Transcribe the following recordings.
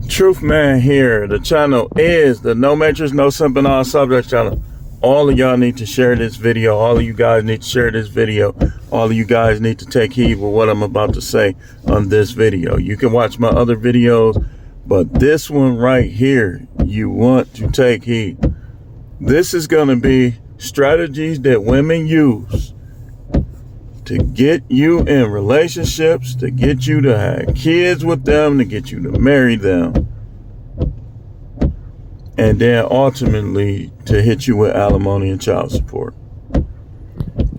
Truth Man here. The channel is the No Matrix, No Simping on Subject channel. All of y'all need to share this video. All of you guys need to share this video. All of you guys need to take heed with what I'm about to say on this video. You can watch my other videos, but this one right here, you want to take heed. This is going to be strategies that women use to get you in relationships, to get you to have kids with them, to get you to marry them, and then ultimately to hit you with alimony and child support.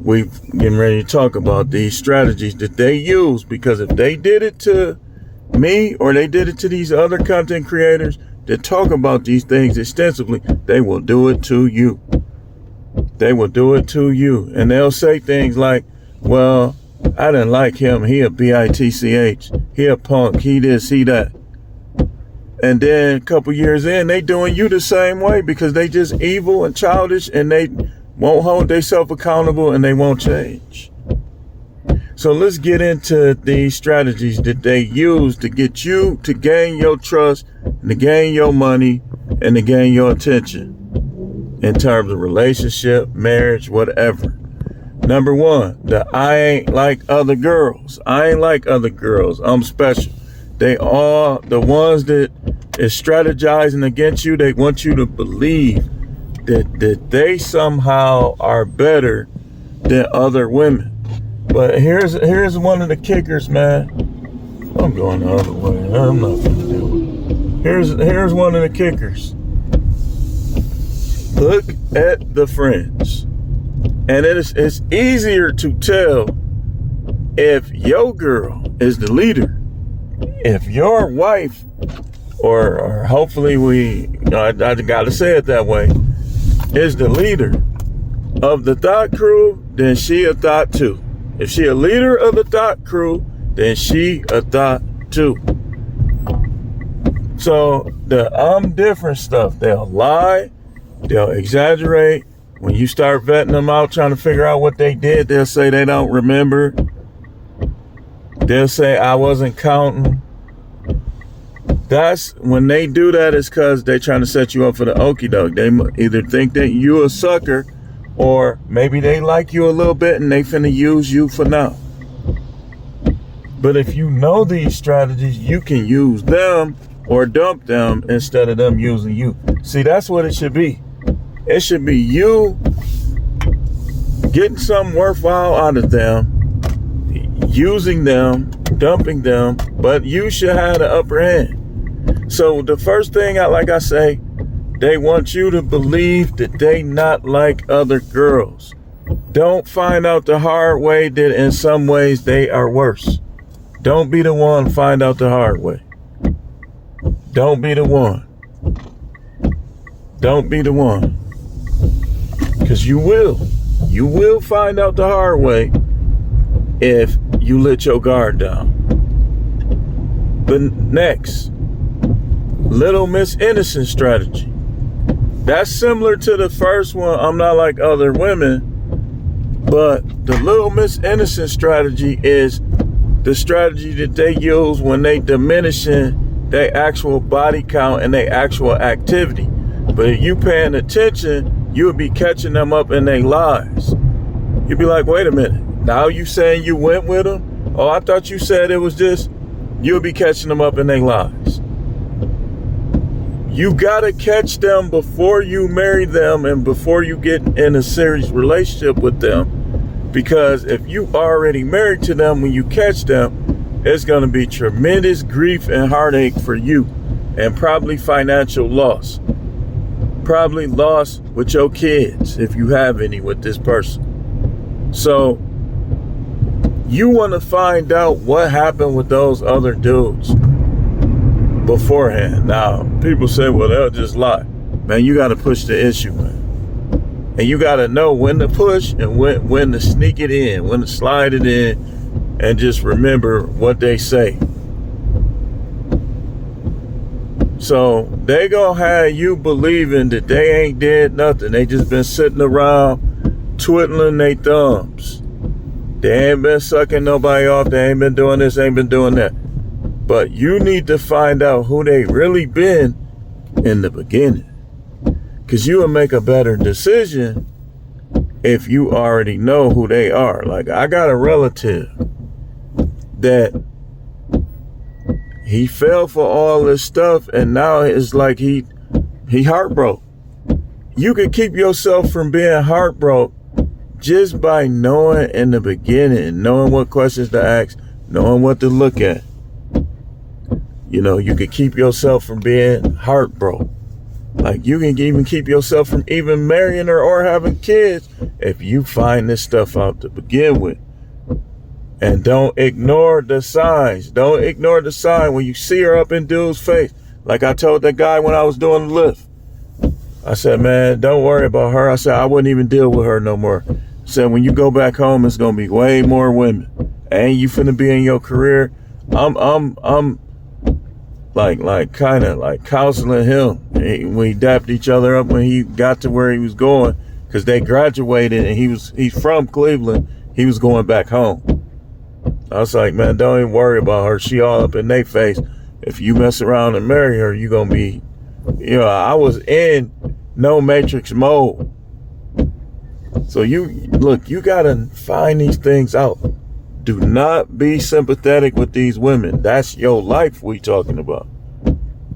We're getting ready to talk about these strategies that they use, because if they did it to me or they did it to these other content creators that talk about these things extensively, they will do it to you. They will do it to you. And they'll say things like, well, I didn't like him. He a bitch. He a punk. He this, he that. And then a couple years in, they doing you the same way because they just evil and childish, and they won't hold themselves accountable, and they won't change. So let's get into these strategies that they use to get you to gain your trust, and to gain your money, and to gain your attention in terms of relationship, marriage, whatever. Number one, I ain't like other girls. I ain't like other girls. I'm special. They are the ones that is strategizing against you. They want you to believe that they somehow are better than other women. But here's one of the kickers, man. I'm going the other way. I'm not going to do it. Here's one of the kickers. Look at the friends. And it's easier to tell if your girl is the leader. If your wife, or hopefully I gotta say it that way, is the leader of the thought crew, then she a thought too. If she a leader of the thought crew, then she a thought too. So the I'm different stuff, they'll lie, they'll exaggerate. When you start vetting them out, trying to figure out what they did, they'll say they don't remember. They'll say I wasn't counting. That's when they do that, is because they're trying to set you up for the okie doke. They either think that you a sucker, or maybe they like you a little bit and they finna use you for now. But if you know these strategies, you can use them or dump them instead of them using you. See, that's what it should be. It should be you getting something worthwhile out of them, using them, dumping them, but you should have the upper hand. So the first thing, like I say, they want you to believe that they not like other girls. Don't find out the hard way that in some ways they are worse. Don't be the one find out the hard way. Don't be the one. Don't be the one. Because you will find out the hard way if you let your guard down. But next, Little Miss Innocent strategy. That's similar to the first one, I'm not like other women, but the Little Miss Innocent strategy is the strategy that they use when they diminishing their actual body count and their actual activity. But if you paying attention, you'll be catching them up in their lies. You'll be like, wait a minute, now you saying you went with them? Oh, I thought you said it was this. You'll be catching them up in their lies. You gotta catch them before you marry them and before you get in a serious relationship with them. Because if you already married to them, when you catch them, it's gonna be tremendous grief and heartache for you, and probably financial loss. Probably loss with your kids, if you have any with this person. So you want to find out what happened with those other dudes beforehand. Now, people say, well, they'll just lie. Man, you got to push the issue, man. And you got to know when to push and when to sneak it in, when to slide it in, and just remember what they say. So they gonna have you believing that they ain't did nothing. They just been sitting around twiddling their thumbs. They ain't been sucking nobody off. They ain't been doing this, ain't been doing that. But you need to find out who they really been in the beginning. Because you will make a better decision if you already know who they are. Like, I got a relative that he fell for all this stuff, and now it's like he heartbroke. You can keep yourself from being heartbroken just by knowing in the beginning, knowing what questions to ask, knowing what to look at. You know, you can keep yourself from being heartbroken. Like, you can even keep yourself from even marrying her or having kids if you find this stuff out to begin with. And don't ignore the signs. Don't ignore the sign when you see her up in dude's face. Like I told that guy when I was doing the lift. I said, man, don't worry about her. I said, I wouldn't even deal with her no more. I said, when you go back home, it's going to be way more women. And you finna be in your career. I'm like kind of like counseling him. We dapped each other up when he got to where he was going, because they graduated and he's from Cleveland. He was going back home. I was like, man, don't even worry about her. She all up in their face. If you mess around and marry her, you're going to be, you know, I was in no matrix mode. So you got to find these things out. Do not be sympathetic with these women. That's your life we talking about.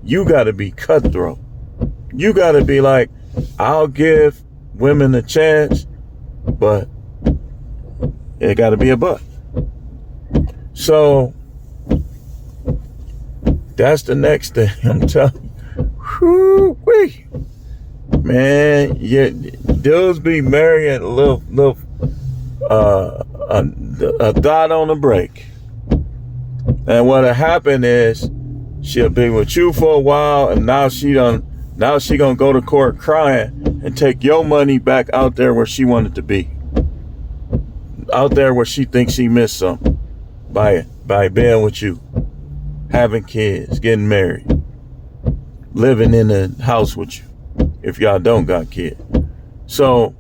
You got to be cutthroat. You got to be like, I'll give women a chance, but it got to be a but. So that's the next thing I'm telling you. Whoo-wee. Man, yeah, dudes be marrying a dot on the break. And what'll happen is she'll be with you for a while, and now she gonna go to court crying and take your money back out there where she wanted to be. Out there where she thinks she missed something by being with you, having kids, getting married, living in a house with you, if y'all don't got kids. So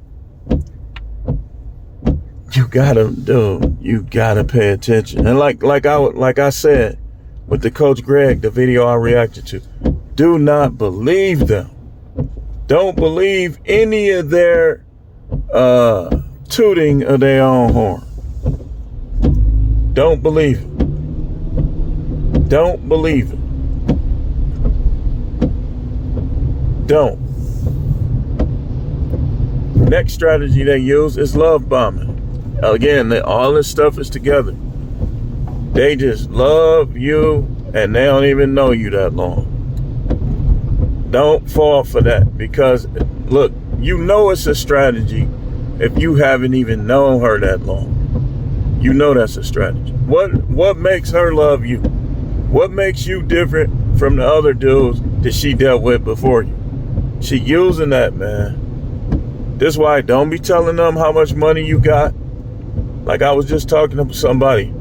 you gotta pay attention. And like I said with the Coach Greg, the video I reacted to, do not believe them. Don't believe any of their tooting of their own horn. Don't believe it. Don't believe it. Don't. Next strategy they use is love bombing. Again, all this stuff is together. They just love you and they don't even know you that long. Don't fall for that, because look, you know it's a strategy if you haven't even known her that long. You know that's a strategy. What makes her love you? What makes you different from the other dudes that she dealt with before you? She using that, man. This is why don't be telling them how much money you got. Like I was just talking to somebody.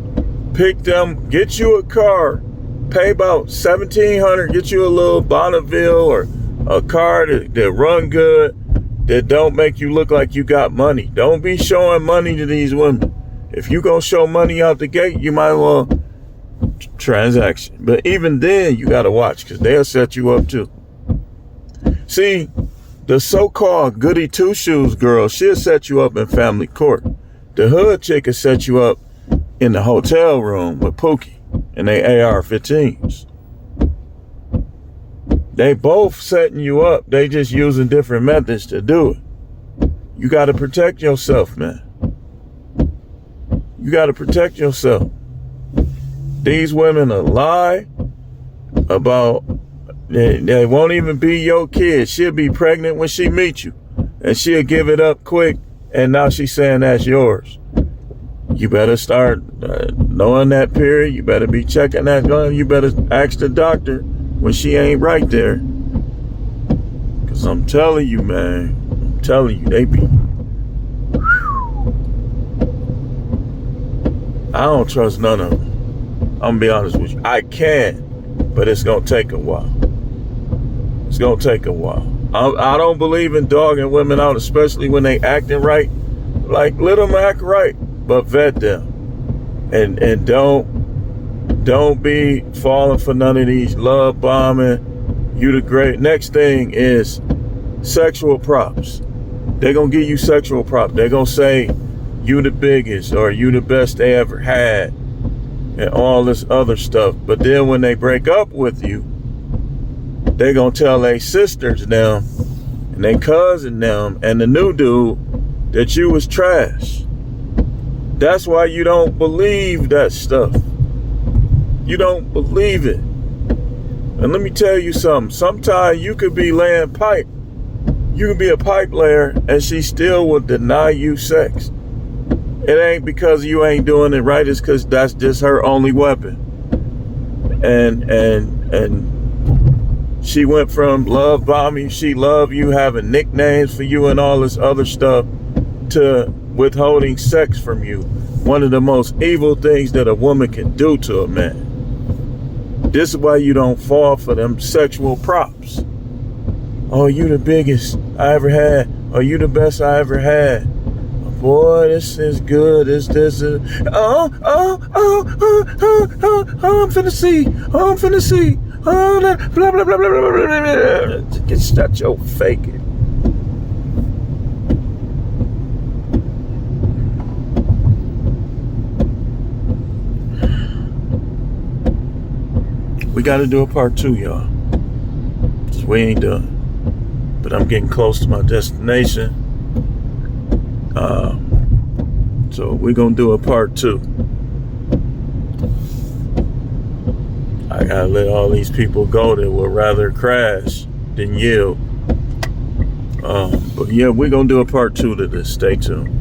Pick them, get you a car, pay about $1,700, get you a little Bonneville or a car that run good, that don't make you look like you got money. Don't be showing money to these women. If you gonna show money out the gate, you might as well transaction. But even then, you gotta watch, because they'll set you up too. See, the so-called goody two-shoes girl, she'll set you up in family court. The hood chick will set you up in the hotel room with Pookie and they AR-15s. They both setting you up. They just using different methods to do it. You got to protect yourself, man. You got to protect yourself. These women will lie about, they won't even be your kid. She'll be pregnant when she meets you, and she'll give it up quick, and now she's saying that's yours. You better start knowing that period. You better be checking that gun. You better ask the doctor when she ain't right there. Because I'm telling you, man, I'm telling you, they be... I don't trust none of them. I'm gonna be honest with you. I can, but it's gonna take a while. It's gonna take a while. I don't believe in dogging women out, especially when they acting right. Like, let them act right, but vet them. And don't Don't be falling for none of these love bombing. You the great. Next thing is sexual props. They're going to give you sexual props. They're going to say you the biggest or you the best they ever had and all this other stuff. But then when they break up with you, they're going to tell their sisters them and their cousin them and the new dude that you was trash. That's why you don't believe that stuff. You don't believe it. And let me tell you something. Sometimes you could be laying pipe. You can be a pipe layer and she still will deny you sex. It ain't because you ain't doing it right. It's because that's just her only weapon. And she went from love bombing, she loved you, having nicknames for you and all this other stuff, to withholding sex from you. One of the most evil things that a woman can do to a man. This is why you don't fall for them sexual props. Oh, you the biggest I ever had. Oh, you the best I ever had. Oh, boy, this is good. I'm finna see. Oh, I'm finna see. Oh, blah, blah, blah, blah, blah, blah, blah. Just shut your faking. We got to do a part 2, y'all. We ain't done. But I'm getting close to my destination. So we're going to do a part 2. I got to let all these people go that would rather crash than yield. But yeah, we're going to do a part 2 to this. Stay tuned.